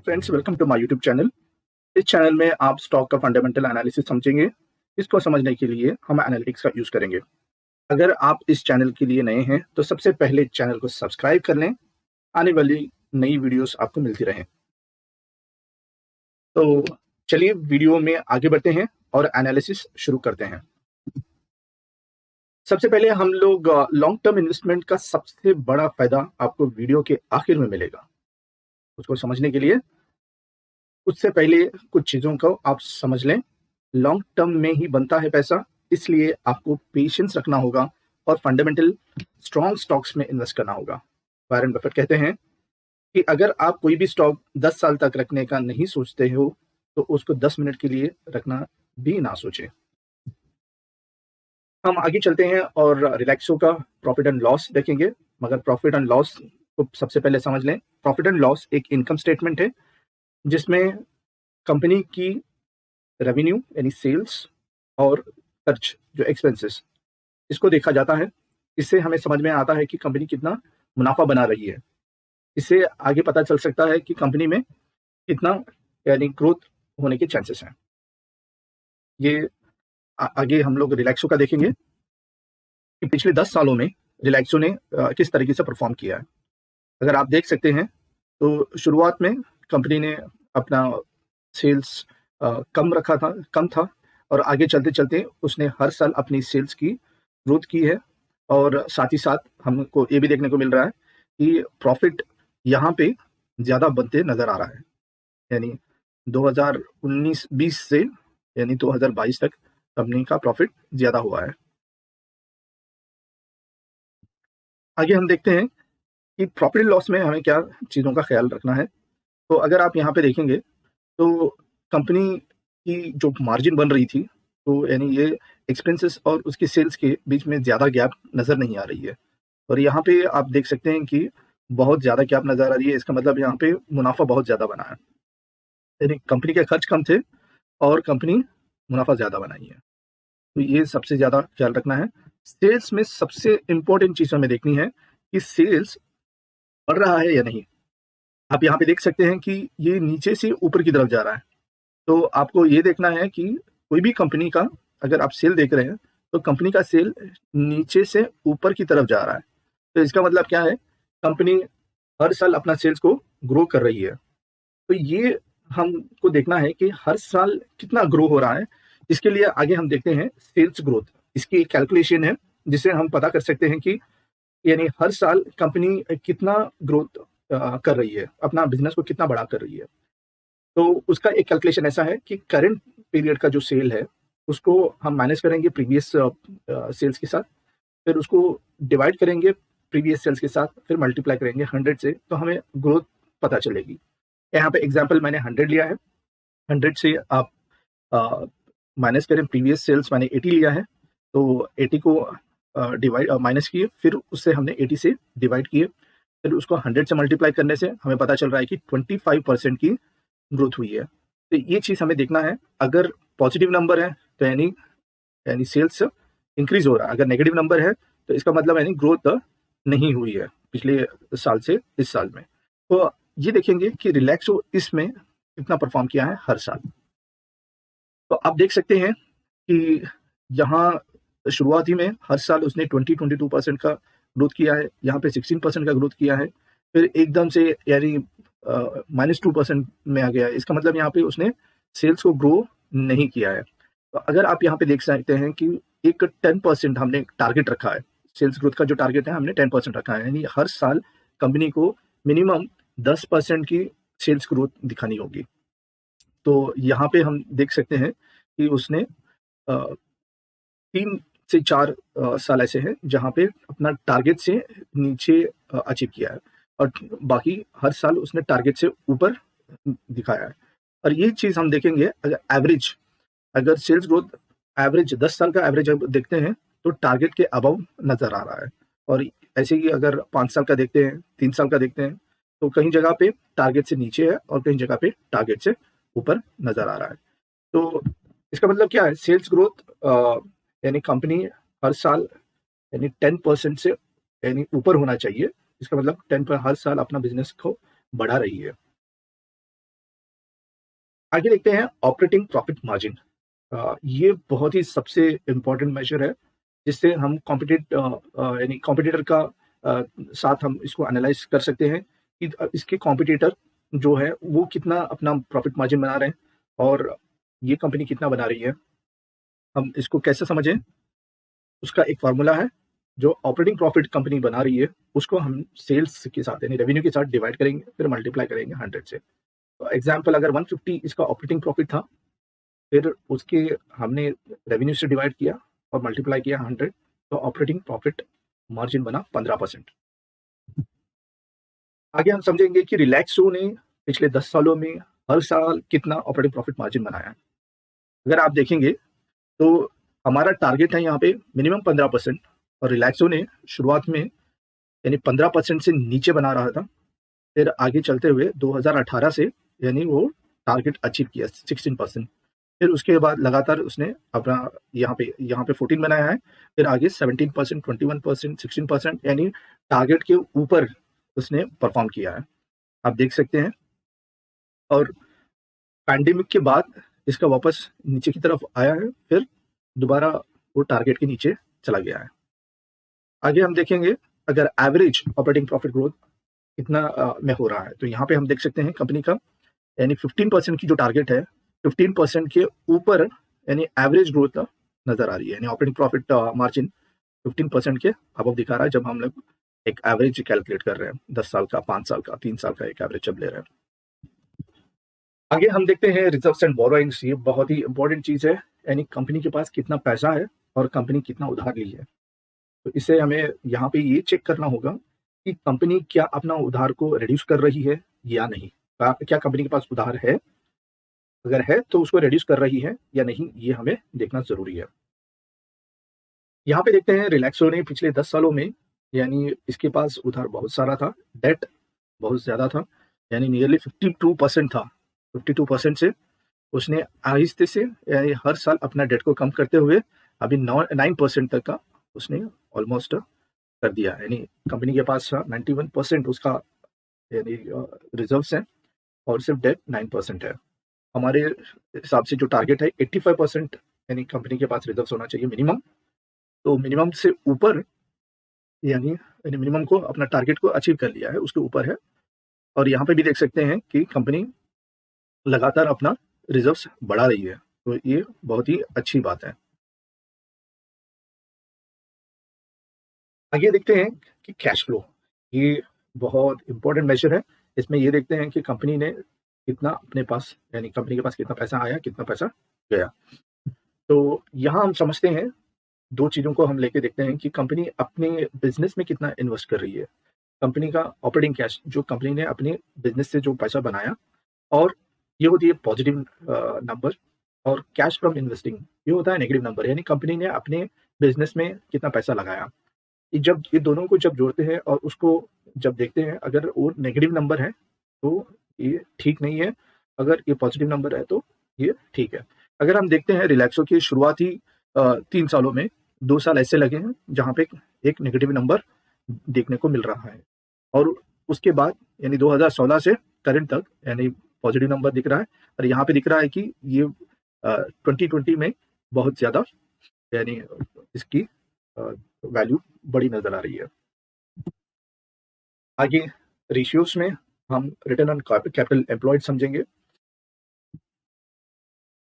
Friends, welcome to my YouTube channel. इस channel में आप स्टॉक का फंडामेंटल एनालिसिस समझेंगे। इसको समझने के लिए हम एनालिटिक्स का यूज करेंगे। अगर आप इस चैनल के लिए नए हैं तो सबसे पहले चैनल को सब्सक्राइब कर लें, आने वाली नई वीडियोस आपको मिलती रहें। तो चलिए वीडियो में आगे बढ़ते हैं और एनालिसिस शुरू करते हैं। सबसे पहले हम लोग लॉन्ग टर्म इन्वेस्टमेंट का सबसे बड़ा फायदा आपको वीडियो के आखिर में मिलेगा। उसको समझने के लिए उससे पहले कुछ चीज़ों को आप समझ लें। लॉन्ग टर्म में ही बनता है पैसा, इसलिए आपको पेशेंस रखना होगा और फंडामेंटल स्ट्रॉन्ग स्टॉक्स में इन्वेस्ट करना होगा। वॉरेन बफेट कहते हैं कि अगर आप कोई भी स्टॉक 10 साल तक रखने का नहीं सोचते हो तो उसको 10 मिनट के लिए रखना भी ना सोचें। हम आगे चलते हैं और रिलैक्सो का प्रॉफिट एंड लॉस देखेंगे, मगर प्रॉफिट एंड लॉस को सबसे पहले समझ लें। प्रॉफिट एंड लॉस एक इनकम स्टेटमेंट है जिसमें कंपनी की रेवेन्यू यानी सेल्स और खर्च जो एक्सपेंसेस, इसको देखा जाता है। इससे हमें समझ में आता है कि कंपनी कितना मुनाफा बना रही है। इससे आगे पता चल सकता है कि कंपनी में कितना यानी ग्रोथ होने के चांसेस हैं। ये आगे हम लोग रिलैक्सो का देखेंगे कि पिछले 10 सालों में रिलैक्सो ने किस तरीके से परफॉर्म किया है। अगर आप देख सकते हैं तो शुरुआत में कंपनी ने अपना सेल्स कम था और आगे चलते-चलते उसने हर साल अपनी सेल्स की ग्रोथ की है और साथ ही साथ हमको ये भी देखने को मिल रहा है कि प्रॉफिट यहाँ पे ज़्यादा बनते नज़र आ रहा है। यानी 2019-20 से यानी 2022 तक कंपनी का प्रॉफिट ज़्यादा हुआ है। आगे हम देखते हैं कि प्रॉफिट एंड लॉस में हमें क्या चीज़ों का ख्याल रखना है। तो अगर आप यहाँ पे देखेंगे तो कंपनी की जो मार्जिन बन रही थी, तो यानी ये एक्सपेंसेस और उसकी सेल्स के बीच में ज़्यादा गैप नज़र नहीं आ रही है। और यहाँ पे आप देख सकते हैं कि बहुत ज़्यादा गैप नज़र आ रही है। इसका मतलब यहाँ पे मुनाफ़ा बहुत ज़्यादा बना है। यानी कंपनी के खर्च कम थे और कंपनी मुनाफ़ा ज़्यादा बनाई है। तो ये सबसे ज़्यादा ख्याल रखना है। सेल्स में सबसे इम्पोर्टेंट चीज़ हमें देखनी है कि सेल्स बढ़ रहा है या नहीं। आप यहाँ पे देख सकते हैं कि ये नीचे से ऊपर की तरफ जा रहा है। तो आपको ये देखना है कि कोई भी कंपनी का अगर आप सेल देख रहे हैं तो कंपनी का सेल नीचे से ऊपर की तरफ जा रहा है। तो इसका मतलब क्या है, कंपनी हर साल अपना सेल्स को ग्रो कर रही है। तो ये हमको देखना है कि हर साल कितना ग्रो हो रहा है। इसके लिए आगे हम देखते हैं सेल्स ग्रोथ। इसकी एक कैलकुलेशन है जिसे हम पता कर सकते हैं कि यानी हर साल कंपनी कितना ग्रोथ कर रही है, अपना बिजनेस को कितना बड़ा कर रही है। तो उसका एक कैलकुलेशन ऐसा है कि करंट पीरियड का जो सेल है उसको हम माइनस करेंगे प्रीवियस सेल्स के साथ, फिर उसको डिवाइड करेंगे प्रीवियस सेल्स के साथ, फिर मल्टीप्लाई करेंगे 100 से, तो हमें ग्रोथ पता चलेगी। यहाँ पे एग्जांपल मैंने 100 लिया है। 100 से आप माइनस करें प्रीवियस सेल्स, मैंने 80 लिया है, तो 80 को डिवाइड माइनस किए, फिर उससे हमने 80 से डिवाइड किए, फिर उसको 100 से मल्टीप्लाई करने से हमें पता चल रहा है कि 25% की ग्रोथ हुई है। तो ये चीज़ हमें देखना है। अगर पॉजिटिव नंबर है तो यानी यानी सेल्स इंक्रीज हो रहा है, अगर नेगेटिव नंबर है तो इसका मतलब यानी ग्रोथ नहीं हुई है पिछले साल से इस साल में। तो ये देखेंगे कि रिलैक्सो इसमें कितना परफॉर्म किया है हर साल। तो आप देख सकते हैं कि यहाँ शुरुआती में हर साल उसने 22% का ग्रोथ किया है, यहाँ पे 16% का ग्रोथ किया है, फिर एकदम से यानी -2% में आ गया है। इसका मतलब यहाँ पे उसने सेल्स को ग्रो नहीं किया है। तो अगर आप यहाँ पे देख सकते हैं कि एक 10% हमने टारगेट रखा है, सेल्स ग्रोथ का जो टारगेट है हमने 10% रखा है, यानी हर साल कंपनी को मिनिमम 10% की सेल्स ग्रोथ दिखानी होगी। तो यहाँ पे हम देख सकते हैं कि उसने 3 से 4 साल ऐसे हैं जहाँ पे अपना टारगेट से नीचे अचीव किया है और बाकी हर साल उसने टारगेट से ऊपर दिखाया है। और ये चीज़ हम देखेंगे अगर सेल्स ग्रोथ एवरेज 10 साल का एवरेज अब देखते हैं तो टारगेट के अबव नज़र आ रहा है। और ऐसे ही अगर 5 साल का देखते हैं, 3 साल का देखते हैं, तो कहीं जगह पे टारगेट से नीचे है और कहीं जगह पे टारगेट से ऊपर नज़र आ रहा है। तो इसका मतलब क्या है, सेल्स ग्रोथ यानी कंपनी हर साल यानी 10% से यानी ऊपर होना चाहिए। इसका मतलब 10 पर हर साल अपना बिजनेस को बढ़ा रही है। आगे देखते हैं ऑपरेटिंग प्रॉफिट मार्जिन। ये बहुत ही सबसे इम्पोर्टेंट मेजर है, जिससे हम यानी कॉम्पिटिटर का साथ हम इसको एनालाइज कर सकते हैं कि इसके कॉम्पिटिटर जो है वो कितना अपना प्रॉफिट मार्जिन बना रहे हैं और ये कंपनी कितना बना रही है। हम इसको कैसे समझें? उसका एक फार्मूला है, जो ऑपरेटिंग प्रॉफिट कंपनी बना रही है उसको हम सेल्स के साथ यानी रेवेन्यू के साथ डिवाइड करेंगे, फिर मल्टीप्लाई करेंगे 100 से। तो एग्जाम्पल, अगर 150 इसका ऑपरेटिंग प्रॉफिट था, फिर उसके हमने रेवेन्यू से डिवाइड किया और मल्टीप्लाई किया 100, तो ऑपरेटिंग प्रॉफिट मार्जिन बना 15%। आगे हम समझेंगे कि रिलैक्सो ने पिछले 10 सालों में हर साल कितना ऑपरेटिंग प्रॉफिट मार्जिन बनाया है। अगर आप देखेंगे तो हमारा टारगेट है यहाँ पे मिनिमम 15%, और रिलैक्सो ने शुरुआत में यानी 15% से नीचे बना रहा था, फिर आगे चलते हुए 2018 से यानी वो टारगेट अचीव किया 16%। फिर उसके बाद लगातार उसने अपना यहाँ पे 14 बनाया है, फिर आगे 17%, 21%, 16% यानी टारगेट के ऊपर उसने परफॉर्म किया है, आप देख सकते हैं। और पैंडेमिक के बाद इसका वापस नीचे की तरफ आया है, फिर दोबारा वो टारगेट के नीचे चला गया है। आगे हम देखेंगे अगर एवरेज ऑपरेटिंग प्रॉफिट ग्रोथ कितना में हो रहा है, तो यहाँ पे हम देख सकते हैं कंपनी का यानी 15% की जो टारगेट है, 15% के ऊपर यानी एवरेज ग्रोथ नजर आ रही है, यानी ऑपरेटिंग प्रॉफिट मार्जिन 15% के अबव दिखा रहा है जब हम लोग एक एवरेज कैलकुलेट कर रहे हैं, 10 साल का, 5 साल का, 3 साल का एक एवरेज जब ले रहे हैं। आगे हम देखते हैं रिजर्व्स एंड बोरोइंग्स। ये बहुत ही इंपॉर्टेंट चीज है, यानी कंपनी के पास कितना पैसा है और कंपनी कितना उधार ली है। तो इससे हमें यहाँ पे ये चेक करना होगा कि कंपनी क्या अपना उधार को रिड्यूस कर रही है या नहीं। क्या कंपनी के पास उधार है? अगर है तो उसको रिड्यूस कर रही है या नहीं, ये हमें देखना जरूरी है। यहाँ पे देखते हैं रिलैक्सो ने पिछले 10 सालों में यानी इसके पास उधार बहुत सारा था, डेट बहुत ज्यादा था, यानी नियरली 52% था। 52% से उसने आहिस्ते से यानी हर साल अपना डेट को कम करते हुए अभी 9% तक का उसने ऑलमोस्ट कर दिया, यानी कंपनी के पास 91% उसका यानी रिजर्व्स हैं और सिर्फ डेट 9% है। हमारे हिसाब से जो टारगेट है 85% यानी कंपनी के पास रिजर्व्स होना चाहिए मिनिमम। तो मिनिमम से ऊपर यानी मिनिमम को अपना टारगेट को अचीव कर लिया है, उसके ऊपर है। और यहाँ पे भी देख सकते हैं कि कंपनी लगातार अपना रिजर्व्स बढ़ा रही है, तो ये बहुत ही अच्छी बात है। आगे देखते हैं कि कैश फ्लो, ये बहुत इंपॉर्टेंट मेजर है। इसमें ये देखते हैं कि कंपनी ने कितना अपने पास यानी कंपनी के पास कितना पैसा आया, कितना पैसा गया। तो यहाँ हम समझते हैं, दो चीजों को हम लेके देखते हैं कि कंपनी अपने बिजनेस में कितना इन्वेस्ट कर रही है। कंपनी का ऑपरेटिंग कैश जो कंपनी ने अपने बिजनेस से जो पैसा बनाया, और ये होती है पॉजिटिव नंबर। और कैश फ्रॉम इन्वेस्टिंग ये होता है नेगेटिव नंबर, यानी कंपनी ने अपने बिजनेस में कितना पैसा लगाया। जब ये दोनों को जब जोड़ते हैं और उसको जब देखते हैं, अगर वो नेगेटिव नंबर है तो ये ठीक नहीं है, अगर ये पॉजिटिव नंबर है तो ये ठीक है। अगर हम देखते हैं रिलैक्सो के शुरुआती 3 सालों में 2 साल ऐसे लगे हैं जहाँ पे एक नेगेटिव नंबर देखने को मिल रहा है, और उसके बाद यानी 2016 से करंट तक यानी पॉजिटिव नंबर दिख रहा है। और यहाँ पे दिख रहा है कि ये 2020 में बहुत ज्यादा यानी इसकी वैल्यू बड़ी नजर आ रही है। आगे रेशियोज में हम रिटर्न ऑन कैपिटल एम्प्लॉयड समझेंगे।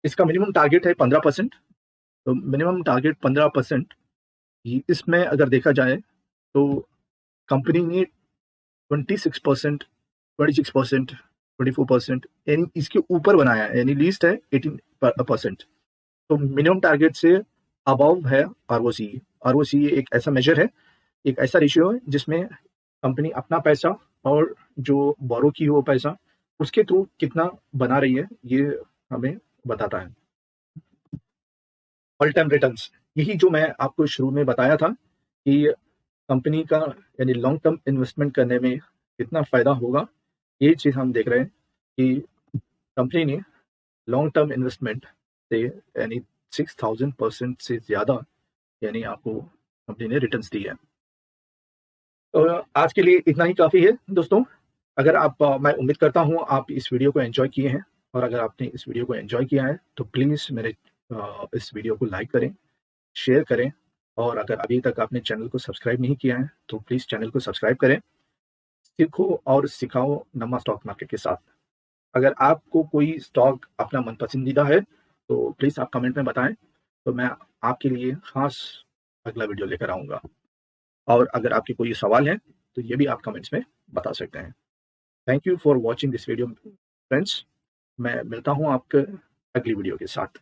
इसका मिनिमम टारगेट है 15%। तो मिनिमम टारगेट 15%, इसमें अगर देखा जाए तो कंपनी ने 26%, 26%, 24% यानी इसके ऊपर बनाया है, यानी लीस्ट है 18%। तो मिनिमम टारगेट से अबव है आरओसीई। आरओसीई एक ऐसा मेजर है, एक ऐसा रेशियो है जिसमें कंपनी अपना पैसा और जो बोरो की हो पैसा उसके थ्रू कितना बना रही है, ये हमें बताता है। ऑल टाइम रिटर्न्स, यही जो मैं आपको शुरू में बताया था कि कंपनी का यानी लॉन्ग टर्म इन्वेस्टमेंट करने में कितना फायदा होगा, ये चीज हम देख रहे हैं कि कंपनी ने लॉन्ग टर्म इन्वेस्टमेंट से यानी 6000% से ज्यादा यानी आपको कंपनी ने रिटर्न्स दी है। तो आज के लिए इतना ही काफी है दोस्तों। अगर आप मैं उम्मीद करता हूँ आप इस वीडियो को एंजॉय किए हैं। और अगर आपने इस वीडियो को एन्जॉय किया है, तो प्लीज़ मेरे इस वीडियो को लाइक करें, शेयर करें और अगर अभी तक आपने चैनल को सब्सक्राइब नहीं किया है, तो प्लीज़ चैनल को सब्सक्राइब करें। सीखो और सिखाओ नमा स्टॉक मार्केट के साथ। अगर आपको कोई स्टॉक अपना मन पसंदीदा है, तो प्लीज़ आप कमेंट में बताएँ, तो मैं आपके लिए ख़ास अगला वीडियो लेकर आऊँगा। और अगर आपके कोई सवाल हैं, तो ये भी आप कमेंट्स में बता सकते हैं। Thank you for watching this video friends. मैं मिलता हूँ आपके अगली वीडियो के साथ।